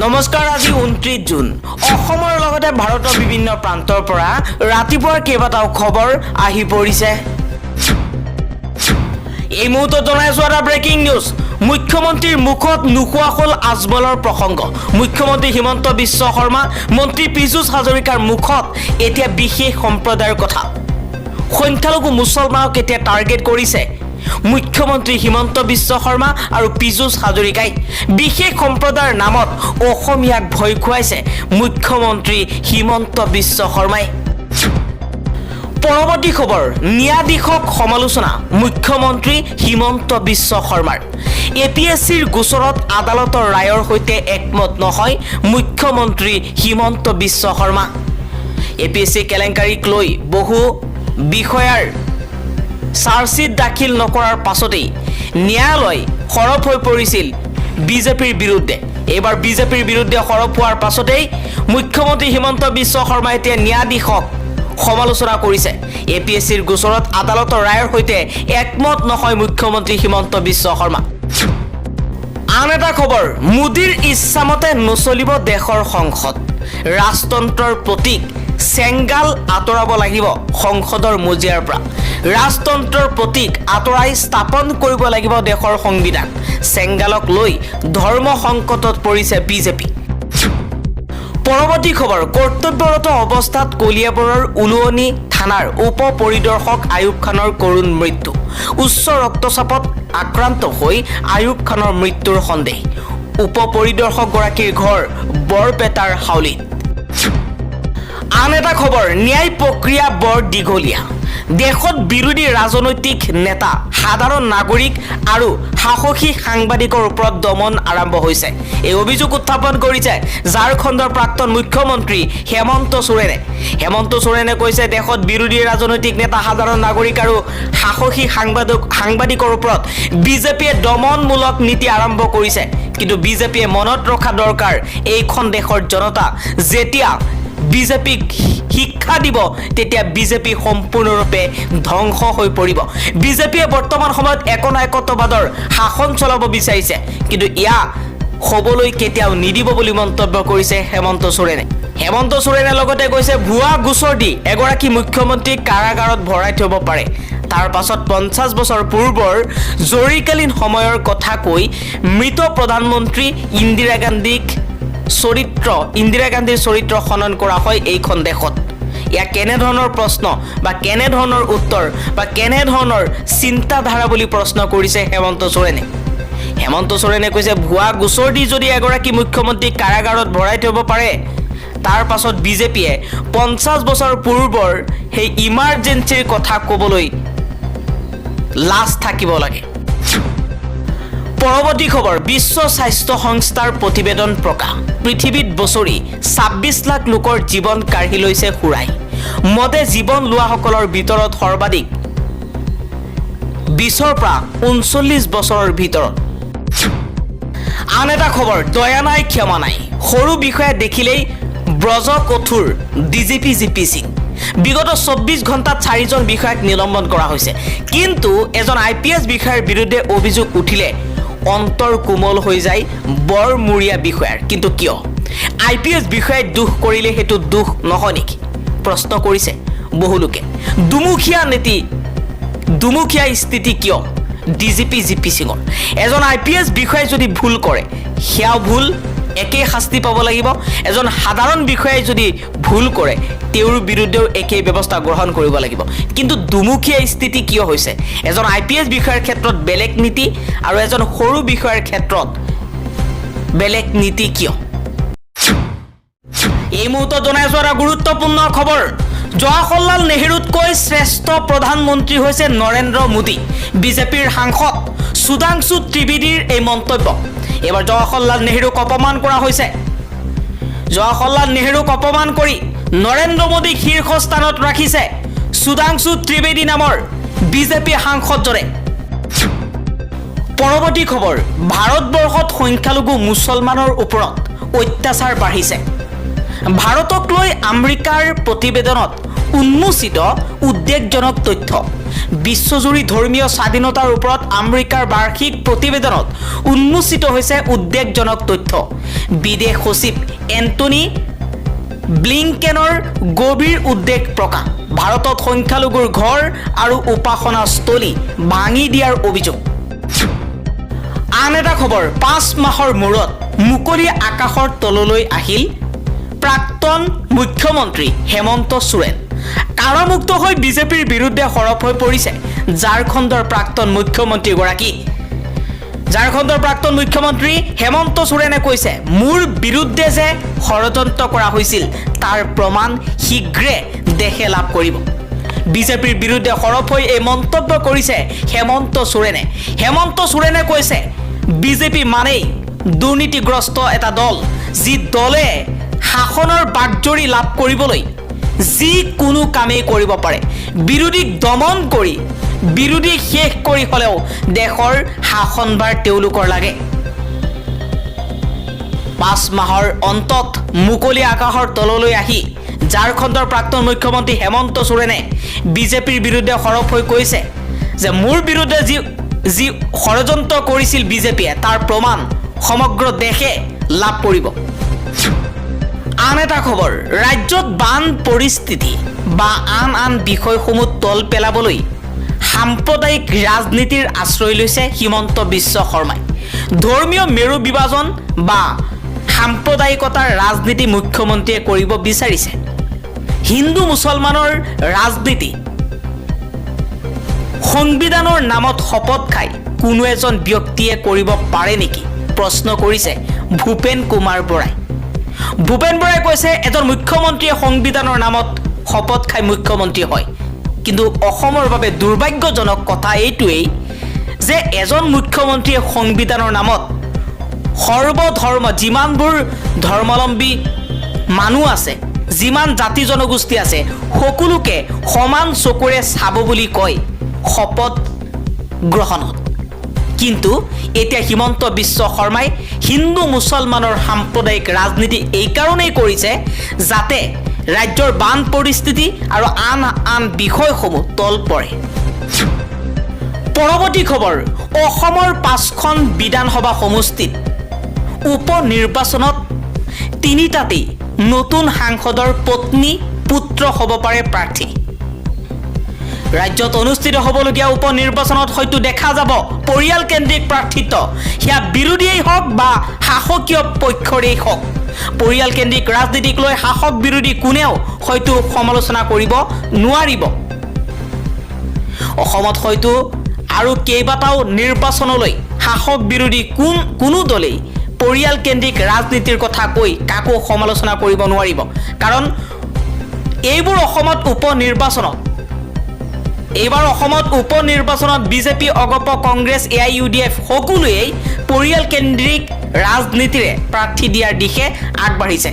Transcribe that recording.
নমস্কাৰ আজি 29 জুন অসমৰ লগতে ভাৰতৰ বিভিন্ন প্ৰান্তৰ পৰা ৰাতিপুৱাৰ কেইবাটাও খবৰ আহি পৰিছে এই মুহূৰ্তত জনাইছো এটা ব্ৰেকিং নিউজ মুখ্যমন্ত্ৰীৰ মুখত নুখোৱা হ'ল আজমলৰ প্ৰসংগ মুখ্যমন্ত্ৰী হিমন্ত বিশ্ব শৰ্মা মন্ত্ৰী পীযুষ হাজৰিকাৰ মুখত এতিয়া বিশেষ সম্প্ৰদায়ৰ কথা সংখ্যালঘু মুছলমানক এতিয়া টাৰ্গেট কৰিছে মুখ্যমন্ত্ৰী হিমন্ত বিশ্ব শৰ্মা আৰু পীযুষ হাজৰিকাই বিশেষ সম্প্ৰদায়ৰ নামত অসমীয়াক ভয় খুৱাইছে মুখ্যমন্ত্ৰী হিমন্ত বিশ্ব শৰ্মাই পৰৱৰ্তী খবৰ ন্যায়াধীশক সমালোচনা মুখ্যমন্ত্ৰী হিমন্ত বিশ্ব শৰ্মাৰ এপিএছচিৰ গোচৰত আদালতৰ ৰায়ৰ সৈতে একমত নহয় মুখ্যমন্ত্ৰী হিমন্ত বিশ্ব শৰ্মা এপিএছচি কেলেংকাৰীক লৈ বহু বিষয়াৰ চাৰ্জশ্বিট দাখিল নকৰাৰ পাছতেই ন্যায়ালয় সৰব হৈ পৰিছিল বিজেপিৰ বিৰুদ্ধে এবাৰ বিজেপিৰ বিৰুদ্ধে সৰব হোৱাৰ পাছতেই মুখ্যমন্ত্ৰী হিমন্ত বিশ্ব শৰ্মাই এতিয়া ন্যায়াধীশক সমালোচনা কৰিছে এপিএছচিৰ গোচৰত আদালতৰ ৰায়ৰ সৈতে একমত নহয় মুখ্যমন্ত্ৰী হিমন্ত বিশ্ব শৰ্মা আন এটা খবৰ মোদীৰ ইচ্ছামতে নচলিব দেশৰ সংসদ ৰাজতন্ত্ৰৰ প্ৰতীক চেংগাল আঁতৰাব লাগিব সংসদৰ মজিয়াৰ পৰা ৰাজতন্ত্ৰৰ প্ৰতীক আঁতৰাই স্থাপন কৰিব লাগিব দেশৰ সংবিধান চেংগালক লৈ ধৰ্ম সংকটত পৰিছে বিজেপি পৰৱৰ্তী খবৰ কৰ্তব্যৰত অৱস্থাত কলিয়াবৰৰ উলুৱনি থানাৰ উপ পৰিদৰ্শক আয়ুব খানৰ কৰুণ মৃত্যু উচ্চ ৰক্তচাপত আক্ৰান্ত হৈ আয়ুব খানৰ মৃত্যুৰ সন্দেহ উপ পৰিদৰ্শকগৰাকীৰ ঘৰ বৰপেটাৰ হাউলিত আন এটা খবৰ ন্যায় প্ৰক্ৰিয়া বৰ দীঘলীয়া দেশত বিৰোধী ৰাজনৈতিক নেতা সাধাৰণ নাগৰিক আৰু সাহসী সাংবাদিকৰ ওপৰত দমন আৰম্ভ হৈছে এই অভিযোগ উত্থাপন কৰিছে ঝাৰখণ্ডৰ প্ৰাক্তন মুখ্যমন্ত্ৰী হেমন্ত সোৰেনে কৈছে দেশত বিৰোধী ৰাজনৈতিক নেতা সাধাৰণ নাগৰিক আৰু সাহসী সাংবাদিকৰ ওপৰত বিজেপিয়ে দমনমূলক নীতি আৰম্ভ কৰিছে কিন্তু বিজেপিয়ে মনত ৰখা দৰকাৰ এইখন দেশৰ জনতা যেতিয়া বিজেপিক শিক্ষা দিব তেতিয়া বিজেপি সম্পূৰ্ণৰূপে ধ্বংস হৈ পৰিব বিজেপিয়ে বৰ্তমান সময়ত একনায়কত্ববাদৰ শাসন চলাব বিচাৰিছে কিন্তু ইয়া হ'বলৈ কেতিয়াও নিদিব বুলি মন্তব্য কৰিছে হেমন্ত সোৰেনে লগতে কৈছে ভুৱা গোচৰ দি এগৰাকী মুখ্যমন্ত্ৰীক কাৰাগাৰত ভৰাই থব পাৰে তাৰ পাছত 50 বছৰ পূৰ্বৰ জৰুৰীকালীন সময়ৰ কথা কৈ মৃত প্ৰধানমন্ত্ৰী ইন্দিৰা গান্ধীৰ চৰিত্ৰ খনন কৰা হয় এইখন দেশত ইয়া কেনেধৰণৰ প্ৰশ্ন বা কেনেধৰণৰ উত্তৰ বা কেনেধৰণৰ চিন্তাধাৰা বুলি প্ৰশ্ন কৰিছে হেমন্ত সোৰেনে কৈছে ভুৱা গোচৰ দি যদি এগৰাকী মুখ্যমন্ত্ৰীক কাৰাগাৰত ভৰাই থব পাৰে তাৰ পাছত বিজেপিয়ে 50 বছৰ পূৰ্বৰ সেই ইমাৰ্জেঞ্চিৰ কথা ক'বলৈ লাজ থাকিব লাগে পৰৱৰ্তী খবৰ বিশ্ব স্বাস্থ্য সংস্থাৰ প্ৰতিবেদন প্ৰকাশ পৃথিৱীত বছৰি 26 লাখ লোকৰ জীৱন কাঢ়ি লৈছে সুৰাই মদে জীৱন লোৱাসকলৰ ভিতৰত সৰ্বাধিক 20ৰ পৰা 39 বছৰৰ ভিতৰত আন এটা খবৰ দয়া নাই ক্ষমা নাই সৰু বিষয়া দেখিলেই ব্ৰজ কঠোৰ ডিজিপি জিপি সিং বিগত 24 ঘণ্টাত 4জন বিষয়াক নিলম্বন কৰা হৈছে কিন্তু এজন আইপিএছ বিষয়াৰ বিৰুদ্ধে অভিযোগ উঠিলে অন্তৰ কোমল হৈ যায় বৰমূৰীয়া বিষয়াৰ কিন্তু কিয় আইপিএছ বিষয়াই দুখ কৰিলে হেতু দুখ নহয় নেকি প্ৰশ্ন কৰিছে বহুলোকে দুমুখীয়া স্থিতি কিয় ডিজিপি জিপি সিঙৰ এজন আইপিএছ বিষয়াই যদি ভুল কৰে সেয়া ভুল একে শাস্তি পাব লাগিব এজন সাধাৰণ বিষয়াই যদি ভুল কৰে তেওঁৰ বিৰুদ্ধেও একে ব্যৱস্থা গ্ৰহণ কৰিব লাগিব কিন্তু দুমুখীয়া স্থিতি কিয় হৈছে এজন আইপিএছ বিষয়াৰ ক্ষেত্ৰত বেলেগ নীতি আৰু এজন সৰু বিষয়াৰ ক্ষেত্ৰত বেলেগ নীতি কিয় এই মুহূৰ্তত জনাইছো এটা গুৰুত্বপূৰ্ণ খবৰ জৱাহৰলাল নেহৰুতকৈ শ্ৰেষ্ঠ প্ৰধানমন্ত্ৰী হৈছে নৰেন্দ্ৰ মোদী বিজেপিৰ সাংসদ সুধাংশু ত্ৰিবেদীৰ এই মন্তব্য এবাৰ জৱাহৰলাল নেহৰুক অপমান কৰা হৈছে জৱাহৰলাল নেহৰুক অপমান কৰি নৰেন্দ্ৰ মোদীক শীৰ্ষস্থানত ৰাখিছে সুধাংশু ত্ৰিবেদী নামৰ বিজেপি সাংসদজনে পৰৱৰ্তী খবৰ ভাৰতবৰ্ষত সংখ্যালঘু মুছলমানৰ ওপৰত অত্যাচাৰ বাঢ়িছে ভাৰতক লৈ আমেৰিকাৰ প্ৰতিবেদনত উন্মোচিত উদ্বেগজনক তথ্য। বিশ্বজুৰি ধৰ্মীয় স্বাধীনতাৰ ওপৰত আমেৰিকাৰ বাৰ্ষিক প্ৰতিবেদনত উন্মোচিত হৈছে উদ্বেগজনক তথ্য। বিদেশ সচিব এণ্টনি ব্লিংকেনৰ গভীৰ উদ্বেগ প্ৰকাশ। ভাৰতত সংখ্যালঘুৰ ঘৰ আৰু উপাসনাস্থলী ভাঙি দিয়াৰ অভিযোগ। আন এটা খবৰ, 5 মাহৰ মূৰত মুকলি আকাশৰ তললৈ আহিল প্ৰাক্তন মুখ্যমন্ত্ৰী হেমন্ত সোৰেন। কাৰামুক্ত হৈ বিজেপিৰ বিৰুদ্ধে সৰব হৈ পৰিছে ঝাৰখণ্ডৰ প্ৰাক্তন মুখ্যমন্ত্ৰীগৰাকী। ঝাৰখণ্ডৰ প্ৰাক্তন মুখ্যমন্ত্ৰী হেমন্ত সোৰেনে কৈছে, মোৰ বিৰুদ্ধে যে ষড়যন্ত্ৰ কৰা হৈছিল তাৰ প্ৰমাণ শীঘ্ৰে দেশে লাভ কৰিব। বিজেপিৰ বিৰুদ্ধে সৰব হৈ এই মন্তব্য কৰিছে হেমন্ত সোৰেনে। হেমন্ত সোৰেনে কৈছে, বিজেপি মানেই দুৰ্নীতিগ্ৰস্ত এটা দল, যি দলে শাসনৰ বাগজৰী লাভ কৰিবলৈ যিকোনো কামেই কৰিব পাৰে। বিৰোধীক দমন কৰি, বিৰোধী শেষ কৰি হ'লেও দেশৰ শাসনভাৰ তেওঁলোকৰ লাগে। 5 মাহৰ অন্তত মুকলি আকাশৰ তললৈ আহি ঝাৰখণ্ডৰ প্ৰাক্তন মুখ্যমন্ত্ৰী হেমন্ত সোৰেনে বিজেপিৰ বিৰুদ্ধে সৰব হৈ কৈছে যে মোৰ বিৰুদ্ধে যি ষড়যন্ত্ৰ কৰিছিল বিজেপিয়ে তাৰ প্ৰমাণ সমগ্ৰ দেশে লাভ কৰিব। আন এটা খবৰ, ৰাজ্যত বান পৰিস্থিতি বা আন বিষয়সমূহ তল পেলাবলৈ সাম্প্ৰদায়িক ৰাজনীতিৰ আশ্ৰয় লৈছে হিমন্ত বিশ্ব শৰ্মাই। ধৰ্মীয় মেৰু বিভাজন বা সাম্প্ৰদায়িকতাৰ ৰাজনীতি মুখ্যমন্ত্ৰীয়ে কৰিব বিচাৰিছে। হিন্দু মুছলমানৰ ৰাজনীতি সংবিধানৰ নামত শপত খাই কোনো এজন ব্যক্তিয়ে কৰিব পাৰে নেকি, প্ৰশ্ন কৰিছে ভূপেন কুমাৰ বৰাই। ভূপেন বৰাই কৈছে, এজন মুখ্যমন্ত্ৰীয়ে সংবিধানৰ নামত শপত খাই মুখ্যমন্ত্ৰী হয়। কিন্তু অসমৰ বাবে দুৰ্ভাগ্যজনক কথা এইটোৱেই যে এজন মুখ্যমন্ত্ৰীয়ে সংবিধানৰ নামত সৰ্বধৰ্ম, যিমানবোৰ ধৰ্মাৱলম্বী মানুহ আছে, যিমান জাতি জনগোষ্ঠী আছে, সকলোকে সমান চকুৰে চাব বুলি কয় শপত গ্ৰহণত। কিন্তু এতিয়া হিমন্ত বিশ্ব শৰ্মাই হিন্দু মুছলমানৰ সাম্প্ৰদায়িক ৰাজনীতি এইকাৰণেই কৰিছে যাতে ৰাজ্যৰ বান পৰিস্থিতি আৰু আন বিষয়সমূহ তল পৰে। পৰৱৰ্তী খবৰ, অসমৰ 5খন বিধানসভা সমষ্টিত উপ নিৰ্বাচনত 3টাতেই নতুন সাংসদৰ পত্নী পুত্ৰ হ'ব পাৰে প্ৰাৰ্থী। ৰাজ্যত অনুষ্ঠিত হ'বলগীয়া উপ নিৰ্বাচনত হয়তো দেখা যাব পৰিয়ালকেন্দ্ৰিক প্ৰাৰ্থিত্ব, সেয়া বিৰোধীয়েই হওক বা শাসকীয় পক্ষৰেই হওক। পৰিয়ালকেন্দ্ৰিক ৰাজনীতিক লৈ শাসক বিৰোধী কোনেও হয়তো সমালোচনা কৰিব নোৱাৰিব। অসমত হয়তো আৰু কেইবাটাও নিৰ্বাচনলৈ শাসক বিৰোধী কোনো দলেই পৰিয়ালকেন্দ্ৰিক ৰাজনীতিৰ কথা কৈ কাকো সমালোচনা কৰিব নোৱাৰিব। কাৰণ এইবোৰ অসমত উপ নিৰ্বাচনত বিজেপি, অগপ, কংগ্ৰেছ, AIUDF সকলোৱেই পৰিয়ালকেন্দ্ৰিক ৰাজনীতিৰে প্ৰাৰ্থী দিয়াৰ দিশে আগবাঢ়িছে।